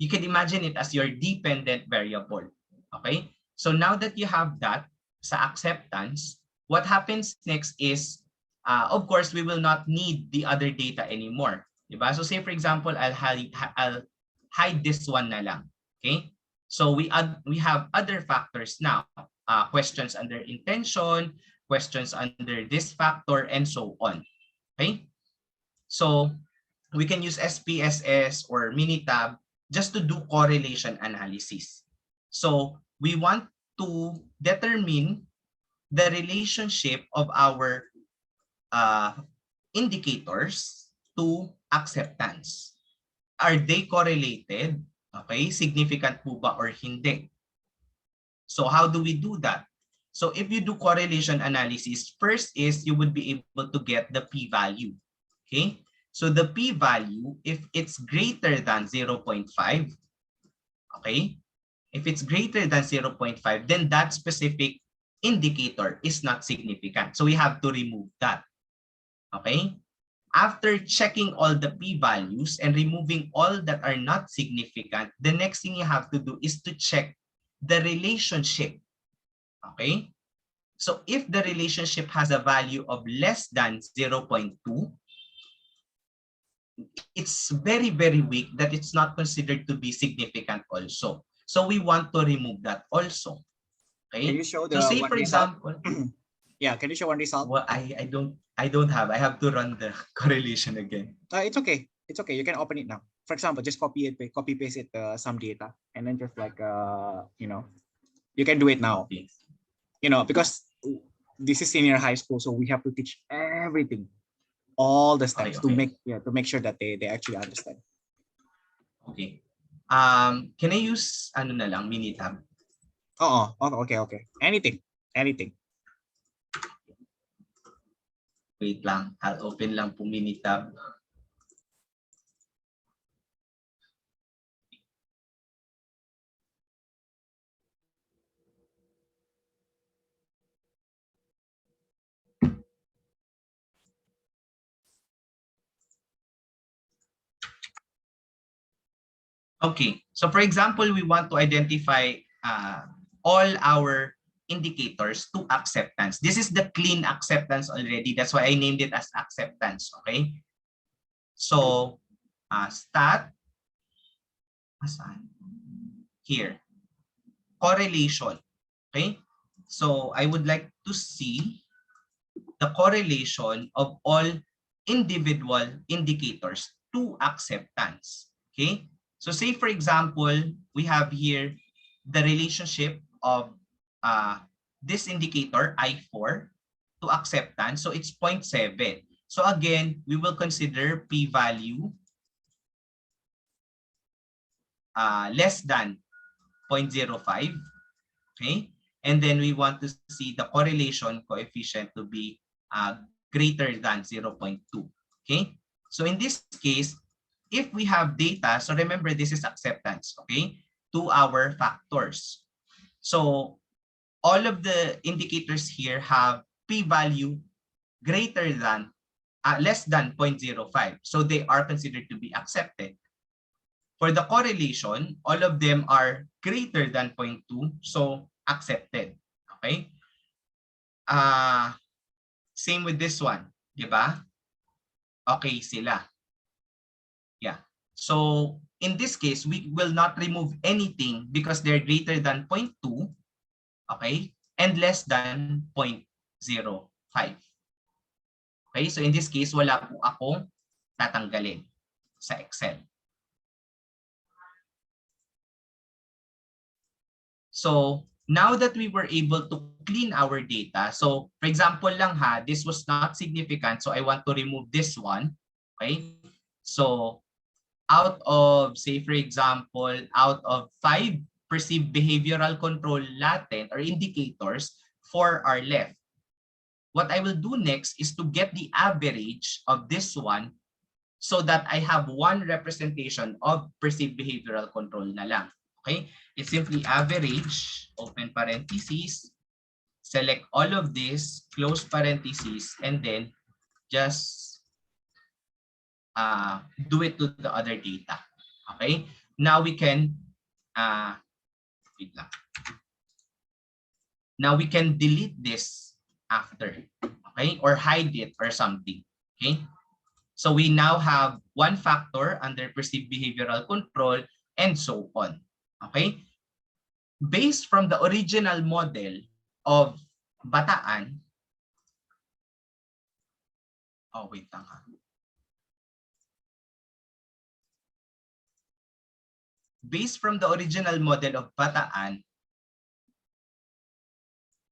A: you can imagine it as your dependent variable. Okay, so now that you have that sa acceptance, what happens next is, of course, we will not need the other data anymore. Diba? So say for example, I'll hide this one na lang. Okay, so we have other factors now. Questions under intention, questions under this factor, and so on. Okay, so we can use SPSS or Minitab just to do correlation analysis. So we want to determine the relationship of our indicators to acceptance. Are they correlated? Okay, significant po ba or hindi? So how do we do that? So if you do correlation analysis, first is you would be able to get the p-value. Okay, so the p-value, if it's greater than 0.5, okay, if it's greater than 0.5, then that specific indicator is not significant. So we have to remove that. Okay, after checking all the p-values and removing all that are not significant, the next thing you have to do is to check the relationship. Okay, so if the relationship has a value of less than 0.2, it's very, very weak, that it's not considered to be significant also. So we want to remove that also. Okay,
C: Can you show the
A: so say
C: one
A: for
C: result?
A: example,
C: Yeah, can you show one result?
A: well, I don't have. I have to run the correlation again.
C: It's okay. It's okay. You can open it now. For example, just copy paste it some data, and then just like you can do it now.
A: Okay.
C: Because this is senior high school, so we have to teach everything, all the steps
A: Okay.
C: to make sure that they actually understand.
A: Okay. Can I use na lang, Minitab?
C: Oh, okay. Anything.
A: Wait lang. I'll open lang po Minitab. Okay, so for example, we want to identify all our indicators to acceptance. This is the clean acceptance already. That's why I named it as acceptance, okay? So, stat, here, correlation, okay? So, I would like to see the correlation of all individual indicators to acceptance, okay? So say for example, we have here the relationship of this indicator I4 to acceptance. So it's 0.7. So again, we will consider p-value less than 0.05. Okay, and then we want to see the correlation coefficient to be greater than 0.2. Okay, so in this case, if we have data, so remember this is acceptance, okay, to our factors. So all of the indicators here have p-value greater than, less than 0.05. So they are considered to be accepted. For the correlation, all of them are greater than 0.2, so accepted. Okay? Same with this one, di ba? Okay sila. Yeah. So in this case, we will not remove anything because they're greater than 0.2. Okay? and less than 0.05. Okay, so in this case, wala po akong tatanggalin sa Excel. So now that we were able to clean our data, so for example lang ha, this was not significant, so I want to remove this one. Okay, so out of, say for example, out of 5 perceived behavioral control latent or indicators, 4 are left. What I will do next is to get the average of this one so that I have one representation of perceived behavioral control na lang. Okay, it's simply average, open parentheses, select all of this, close parentheses, and then just do it to the other data. Okay, now we can wait lang. Now we can delete this after, okay, or hide it or something. Okay, so we now have one factor under perceived behavioral control and so on. Okay, based from the original model of Bataan, oh wait lang ha. Based from the original model of Bataan,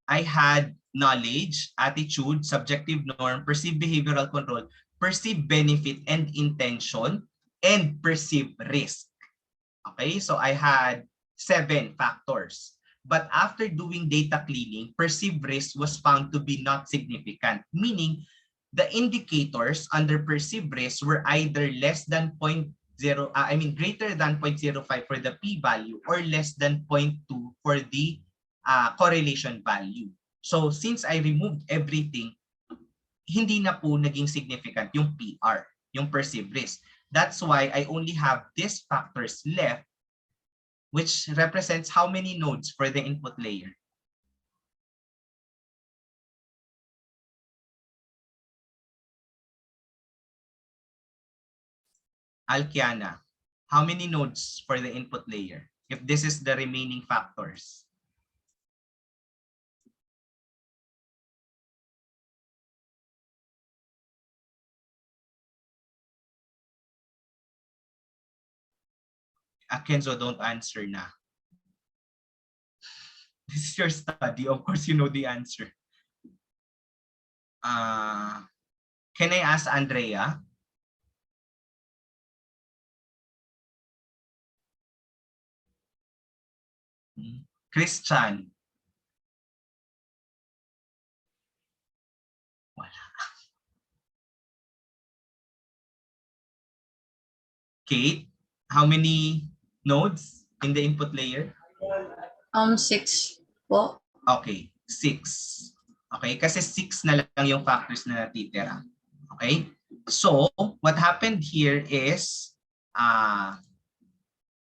A: I had knowledge, attitude, subjective norm, perceived behavioral control, perceived benefit and intention, and perceived risk. Okay, so I had 7 factors. But after doing data cleaning, perceived risk was found to be not significant, meaning the indicators under perceived risk were either less than greater than 0.05 for the p-value or less than 0.2 for the correlation value. So since I removed everything, hindi na po naging significant yung PR, yung perceived risk. That's why I only have these factors left, which represents how many nodes for the input layer. Alkiana, how many nodes for the input layer if this is the remaining factors? Kenzo, don't answer na. This is your study. Of course, you know the answer. Can I ask Andrea? Christian. Wala. Kate, how many nodes in the input layer?
B: 6 po.
A: Okay, 6. Okay, kasi 6 na lang yung factors na natitira. Okay? So, what happened here is,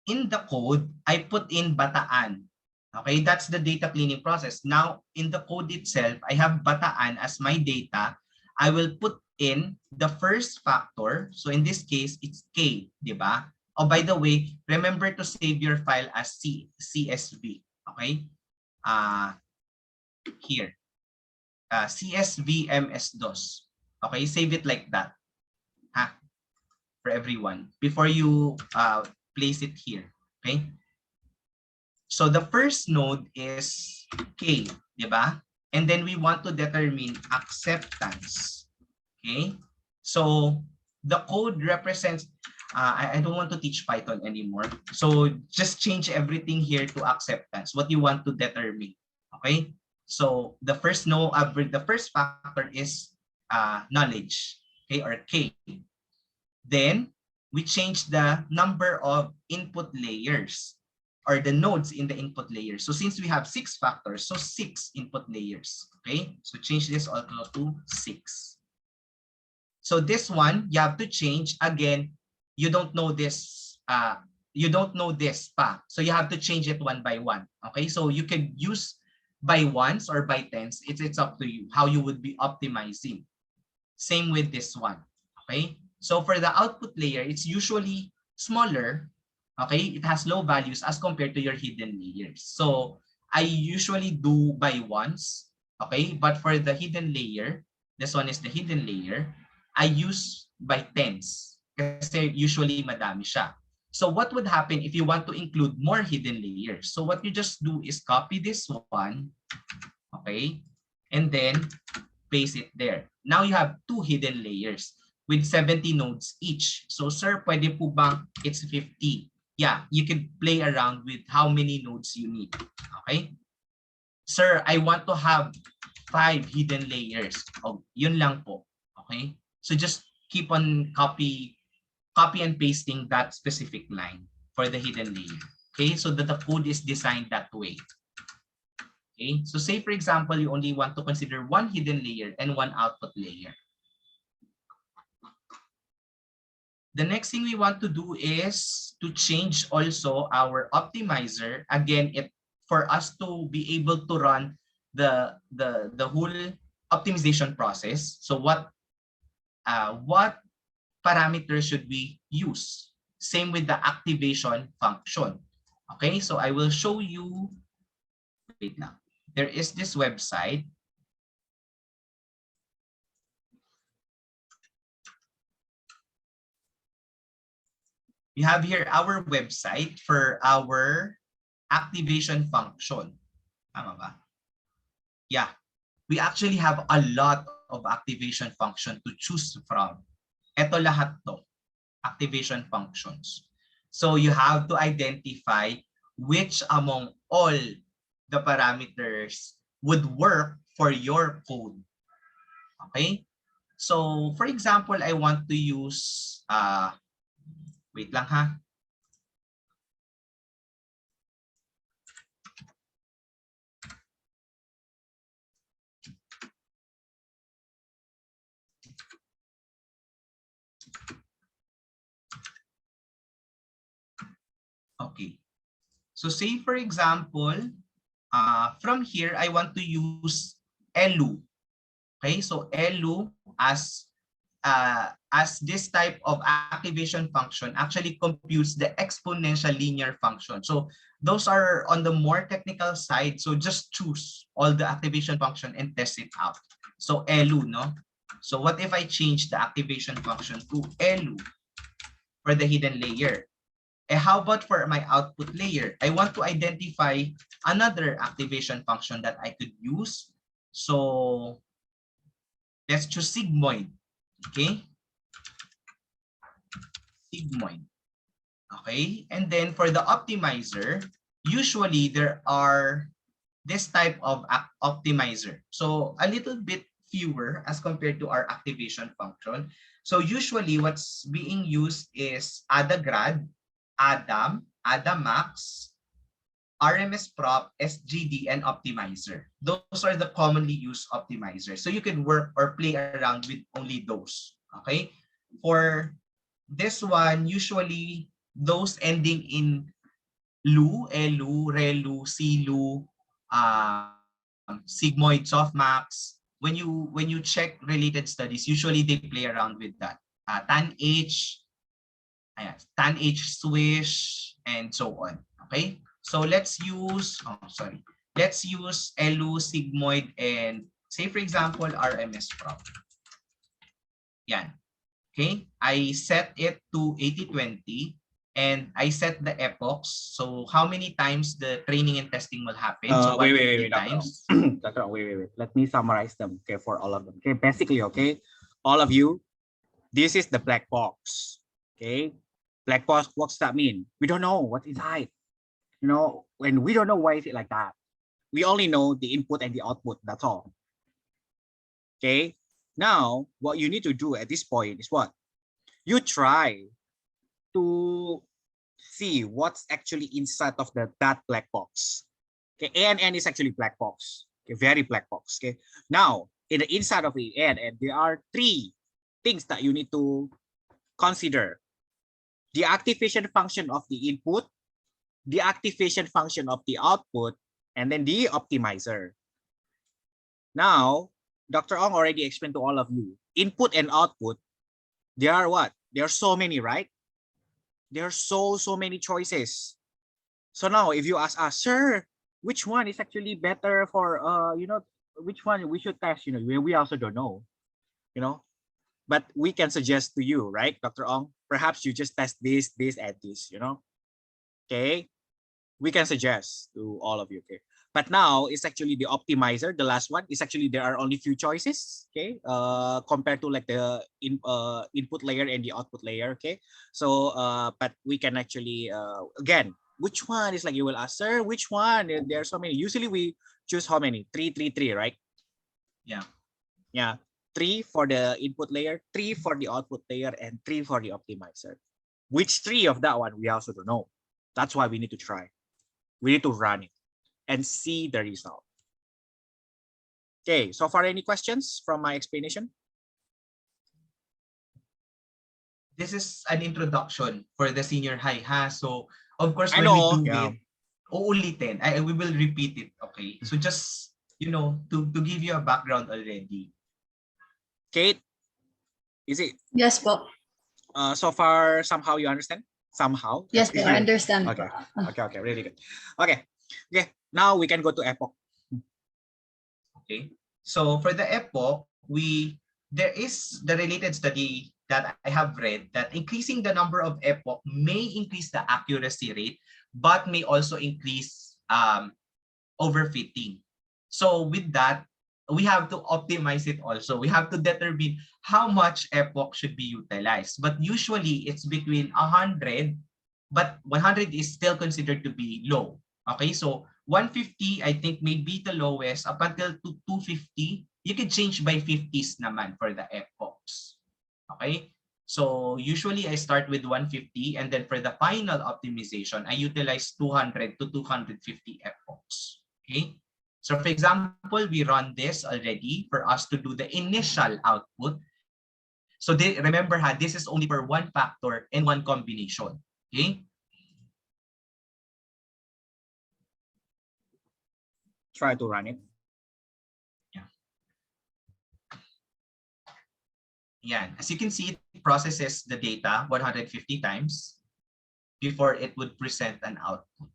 A: in the code, I put in Bataan. Okay, that's the data cleaning process. Now, in the code itself, I have Bataan as my data. I will put in the first factor. So in this case, it's K, di ba? Oh, by the way, remember to save your file as CSV. Okay? Here. CSV MS-DOS. Okay, save it like that. Ha? For everyone. Before you place it here. Okay? So the first node is K, di ba? And then we want to determine acceptance. Okay? So the code represents, I don't want to teach Python anymore. So just change everything here to acceptance, what you want to determine. Okay? So the first the first factor is knowledge, okay, or K. Then we change the number of input layers or the nodes in the input layer. So since we have 6 factors, so 6 input layers. Okay, so change this also to 6. So this one you have to change again. You don't know this. You don't know this pa. So you have to change it one by one. Okay, so you can use by ones or by tens. It's up to you how you would be optimizing. Same with this one. Okay, so for the output layer, it's usually smaller. Okay, it has low values as compared to your hidden layers. So I usually do by ones, okay? But for the hidden layer, this one is the hidden layer, I use by tens kasi usually madami siya. So what would happen if you want to include more hidden layers? So what you just do is copy this one, okay? And then paste it there. Now you have two hidden layers with 70 nodes each. So sir, pwede po bang it's 50? Yeah, you could play around with how many nodes you need. Okay? Sir, I want to have 5 hidden layers. Oh, yun lang po. Okay? So just keep on copy and pasting that specific line for the hidden layer. Okay? So that the code is designed that way. Okay? So say for example, you only want to consider one hidden layer and one output layer. The next thing we want to do is to change also our optimizer. Again, for us to be able to run the whole optimization process. So what parameters should we use? Same with the activation function. Okay, so I will show you. Wait now. There is this website. We have here our website for our activation function. Tama ba? Yeah, we actually have a lot of activation function to choose from. Ito lahat to, activation functions. So you have to identify which among all the parameters would work for your code. Okay? So for example, I want to use, wait lang ha. Okay. So say for example, from here, I want to use ELU. Okay, so ELU as this type of activation function actually computes the exponential linear function. So those are on the more technical side. So just choose all the activation function and test it out. So ELU, no? So what if I change the activation function to ELU for the hidden layer? How about for my output layer? I want to identify another activation function that I could use. So let's choose sigmoid. Okay. Sigmoid. Okay. And then for the optimizer, usually there are this type of optimizer. So a little bit fewer as compared to our activation function. So usually what's being used is AdaGrad, Adam, AdaMax, RMS Prop, SGD, and Optimizer. Those are the commonly used optimizers. So you can work or play around with only those. Okay. For this one, usually those ending in LU, ELU, RELU, SILU, sigmoid, softmax. When you check related studies, usually they play around with that. TAN-H, TAN-H swish, and so on. Okay, so let's use let's use ELU, sigmoid, and say for example RMS prop. Yan. Okay, I set it to 80-20 and I set the epochs. So how many times the training and testing will happen? So
C: Wait,
A: 150
C: Dr.
A: times.
C: Dr. Wait. Let me summarize them, okay, for all of them. Okay, basically, okay, all of you, this is the black box. Okay, black box, what's that mean? We don't know what's inside. You know, when we don't know why is it like that. We only know the input and the output, that's all. Okay, now what you need to do at this point is what? You try to see what's actually inside of that black box. Okay, ANN is actually black box. Okay, very black box. Okay, now in the inside of the ANN, there are 3 things that you need to consider: the activation function of the input, the activation function of the output, and then the optimizer. Now, Dr. Ong already explained to all of you, input and output, there are what? There are so many, right? There are so many choices. So now if you ask us, sir, which one is actually better for which one we should test, we also don't know, you know, but we can suggest to you, right, Dr. Ong? Perhaps you just test this, and this, okay? We can suggest to all of you, okay? But now it's actually the optimizer. The last one is actually there are only few choices, okay? Compared to like the input layer and the output layer, okay? So, but we can actually again, which one is like you will ask, sir, which one? There are so many. Usually we choose how many? 3, 3, 3, right?
A: Yeah.
C: Yeah. 3 for the input layer, 3 for the output layer, and 3 for the optimizer. Which 3 of that one we also don't know. That's why we need to try. We need to run it and see the result. Okay, so far any questions from my explanation?
A: This is an introduction for the senior high, ha? So, of course,
C: I
A: when we
C: know,
A: do
C: yeah.
A: it, uulitin. We will repeat it, okay? So just, to give you a background already.
C: Kate, is it
B: Yes po.
C: so far somehow you understand? Somehow?
B: Yes po, I understand
C: Okay,
B: po.
C: okay, really good. Okay, now we can go to epoch.
A: Okay. So for the epoch, there is the related study that I have read that increasing the number of epoch may increase the accuracy rate, but may also increase overfitting. So with that, we have to optimize it also. We have to determine how much epoch should be utilized. But usually it's between 100, but 100 is still considered to be low. Okay, so 150 I think may be the lowest up until to 250. You can change by 50s naman for the epochs. Okay, so usually I start with 150 and then for the final optimization, I utilize 200 to 250 epochs. Okay, so for example, we run this already for us to do the initial output. So remember, this is only for one factor and one combination. Okay.
C: Try to run it.
A: Yeah. As you can see, it processes the data 150 times before it would present an output.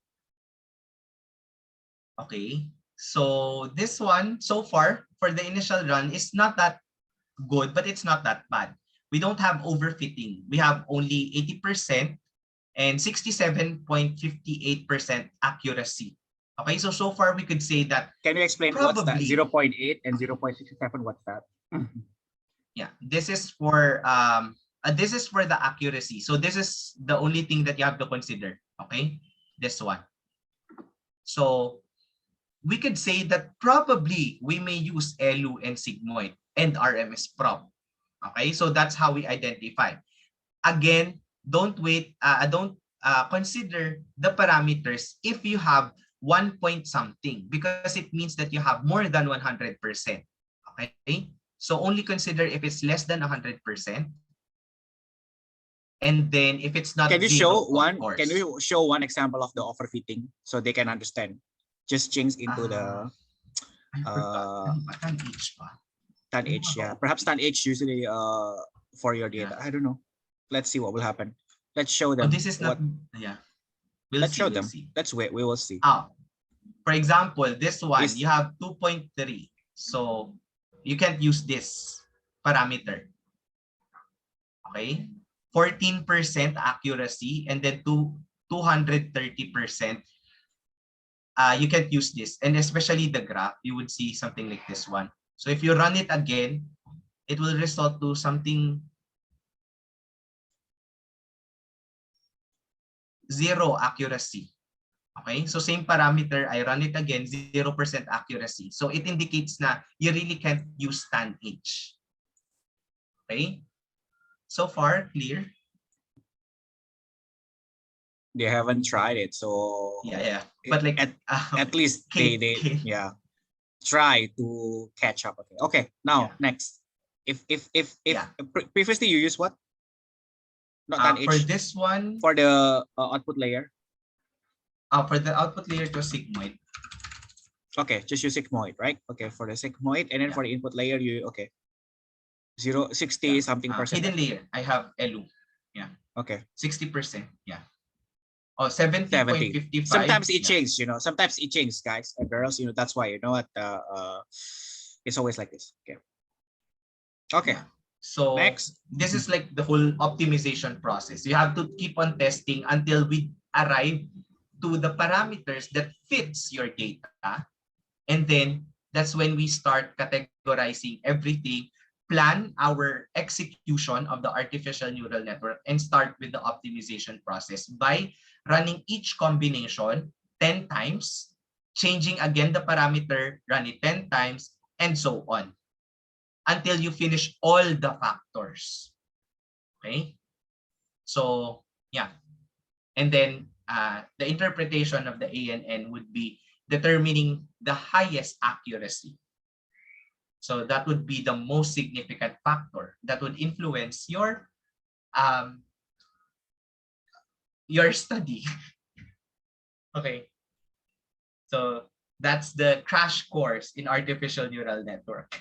A: Okay. So this one, so far, for the initial run, is not that good, but it's not that bad. We don't have overfitting. We have only 80% and 67.58% accuracy. Okay, so far we could say that
C: Can you explain what's that?
A: probably
C: 0.8 and 0.67, what's that?
A: yeah, this is for the accuracy. So this is the only thing that you have to consider. Okay, this one. So we could say that probably we may use ELU and sigmoid and RMS prop. Okay, so that's how we identify. Again, don't consider the parameters if you have 1 point something, because it means that you have more than 100%. Okay, so only consider if it's less than 100%, and then if it's not
C: Can you
A: zero,
C: show one?
A: of course.
C: Can you show one example of the overfitting so they can understand? Just change into the
A: I forgot. Tan H pa.
C: tan H. Yeah, perhaps tan H usually for your data.
A: Yeah.
C: I don't know. Let's see what will happen. Let's show
A: Oh,
C: them.
A: this is not. Yeah.
C: Let's show
A: We'll
C: them.
A: see.
C: Let's wait. We will see.
A: For example, this one,
C: Is-
A: you have 2.3. So you can't use this parameter. Okay? 14% accuracy and then 230%. You can't use this. And especially the graph, you would see something like this one. So if you run it again, it will result to something zero accuracy. Okay, so same parameter, I run it again, 0% accuracy. So it indicates na you really can't use tan H. Okay, so far, clear?
C: They haven't tried it, so
A: Yeah. But like
C: at least they yeah, try to catch up. Okay. Now next, if previously you use what? Not tan H.
A: For this one,
C: for the output layer.
A: For the output layer to sigmoid.
C: Okay, just use sigmoid, right? Okay, for the sigmoid, and then for the input layer, you 60 something percent.
A: Hidden layer, I have ELU. Yeah.
C: Okay.
A: 60%. Yeah. Oh,
C: 70.
A: 70.55.
C: Sometimes it
A: Yeah.
C: changes, you know. Sometimes it changes, guys and girls. You know, that's why, you know what, it's always like this. Okay. Okay.
A: Yeah. So
C: Next.
A: this is like the whole optimization process. You have to keep on testing until we arrive to the parameters that fits your data. And then that's when we start categorizing everything, plan our execution of the artificial neural network, and start with the optimization process by running each combination 10 times, changing again the parameter, run it 10 times, and so on until you finish all the factors. Okay? So, yeah. And then the interpretation of the ANN would be determining the highest accuracy. So that would be the most significant factor that would influence your study. Okay. So that's the crash course in artificial neural network.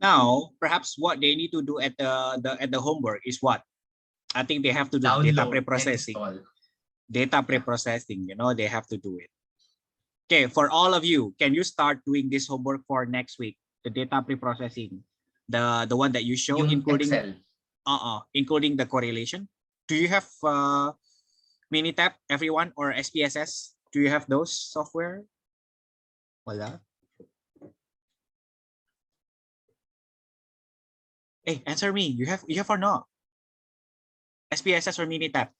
C: Now, perhaps what they need to do at the homework is what? I think they have to do data
A: Download and
C: preprocessing.
A: install.
C: Data preprocessing, you know, they have to do it. Okay, for all of you, can you start doing this homework for next week? The data preprocessing, the one that you show,
A: Yung
C: including
A: Excel.
C: including the correlation. Do you have Minitab, everyone, or SPSS? Do you have those software? Wala. Hey, answer me. You have or not? SPSS or Minitab?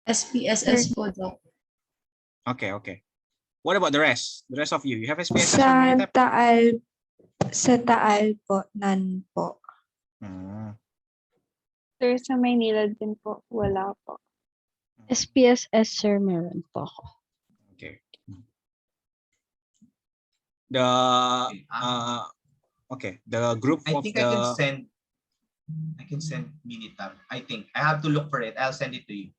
B: SPSS po, Doc.
C: Okay, okay. What about the rest? The rest of you, you have SPSS or
D: Sa
C: Minitab?
D: Taal po, none po.
C: Hmm.
F: Sir, sa Maynila din po, wala po.
G: SPSS, sir, meron po ako.
C: Okay. The okay, the group
A: I
C: of
A: think
C: the
A: I can send Minitab. I think I have to look for it. I'll send it to you.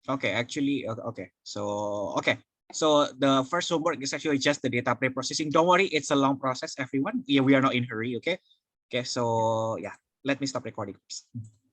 C: okay, actually okay. So the first homework is actually just the data pre-processing. Don't worry, it's a long process, everyone. Yeah, we are not in a hurry, okay? Okay, so yeah, let me stop recording.